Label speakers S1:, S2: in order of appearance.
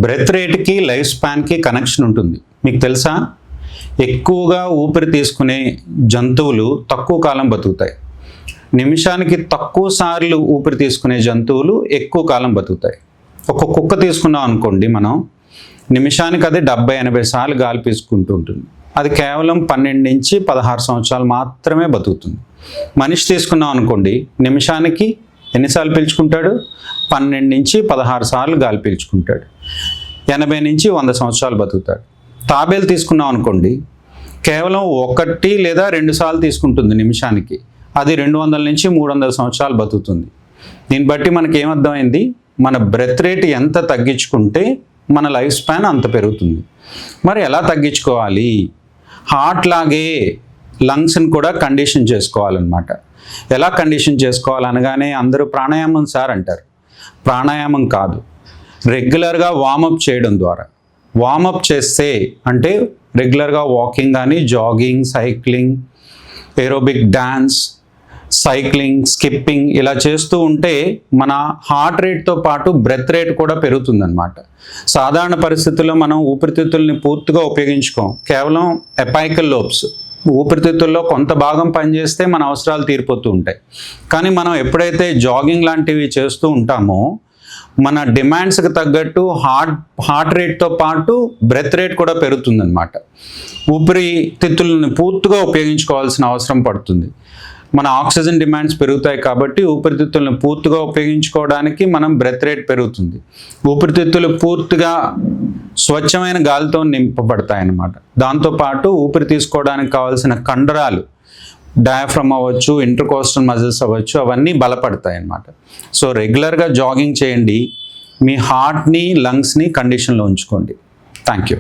S1: Breath రేట్కి life స్పాన్కి connection ఉంటుంది. మీకు తెలుసా? ఎక్కువగా ఊపిరి తీసుకునే జంతువులు తక్కువ కాలం బతుకుతాయి. నిమిషానికి తక్కువ సార్లు ఊపిరి తీసుకునే జంతువులు ఎక్కువ కాలం బతుకుతాయి. ఒక కుక్క తీసుకున్నాం అనుకోండి, మనం నిమిషానికి అది 70-80 సార్లు గాలి పీల్చుకుంటూ ఉంటుంది. అది కేవలం 12 నుంచి 16 సంవత్సరాలు మాత్రమే బతుకుతుంది. మనిషి తీసుకున్నాం అనుకోండి, నిమిషానికి ఎన్నిసార్లు పీల్చుకుంటాడు? 12 నుంచి 16 సార్లు గాలి పీల్చుకుంటాడు. 80 నుంచి 100 సంవత్సరాలు బతుకుతాడు. తాబేలు తీసుకున్నాం అనుకోండి, కేవలం 1 లేదా 2 సార్లు తీసుకుంటుంది నిమిషానికి. అది 200 నుంచి 300 సంవత్సరాలు బతుకుతుంది. దీన్ని బట్టి మనకి ఏమర్థమైంది? మన బ్రెత్ రేట్ ఎంత తగ్గించుకుంటే మన లైఫ్ స్పాన్ అంత పెరుగుతుంది. మరి ఎలా తగ్గించుకోవాలి? హార్ట్ లాగే లంగ్స్ని కూడా కండిషన్ చేసుకోవాలన్నమాట. ఎలా కండిషన్ చేసుకోవాలనగానే అందరూ ప్రాణాయామం సార్ అంటారు. ప్రాణాయామం కాదు, రెగ్యులర్గా వార్మప్ చేయడం ద్వారా. వార్మప్ చేస్తే అంటే రెగ్యులర్గా వాకింగ్ కానీ, jogging, cycling, aerobic dance, cycling, skipping ఇలా చేస్తూ ఉంటే మన హార్ట్ రేట్తో పాటు బ్రెత్ రేట్ కూడా పెరుగుతుందన్నమాట. సాధారణ పరిస్థితుల్లో మనం ఊపిరితిత్తుల్ని పూర్తిగా ఉపయోగించుకోం. కేవలం ఎపైకల్ లోబ్స్, ఊపిరితిత్తుల్లో కొంత భాగం పనిచేస్తే మన అవసరాలు తీరిపోతూ ఉంటాయి. కానీ మనం ఎప్పుడైతే జాగింగ్ లాంటివి చేస్తూ ఉంటామో మన డిమాండ్స్కి తగ్గట్టు హార్ట్ రేట్తో పాటు బ్రెత్ రేట్ కూడా పెరుగుతుందన్నమాట. ఊపిరితిత్తులను పూర్తిగా ఉపయోగించుకోవాల్సిన అవసరం పడుతుంది. మన ఆక్సిజన్ డిమాండ్స్ పెరుగుతాయి కాబట్టి ఊపిరితిత్తులను పూర్తిగా ఉపయోగించుకోవడానికి మనం బ్రెత్ రేట్ పెరుగుతుంది. ఊపిరితిత్తులు పూర్తిగా స్వచ్ఛమైన గాలితో నింపబడతాయి అన్నమాట. దాంతోపాటు ఊపిరి తీసుకోవడానికి కావాల్సిన కండరాలు, డయాఫ్రమ్ అవ్వచ్చు, ఇంటర్కోస్టల్ మజిల్స్ అవ్వచ్చు, అవన్నీ బలపడతాయి అన్నమాట. సో రెగ్యులర్గా జాగింగ్ చేయండి, మీ హార్ట్ని, లంగ్స్ని కండిషన్లో ఉంచుకోండి. Thank you.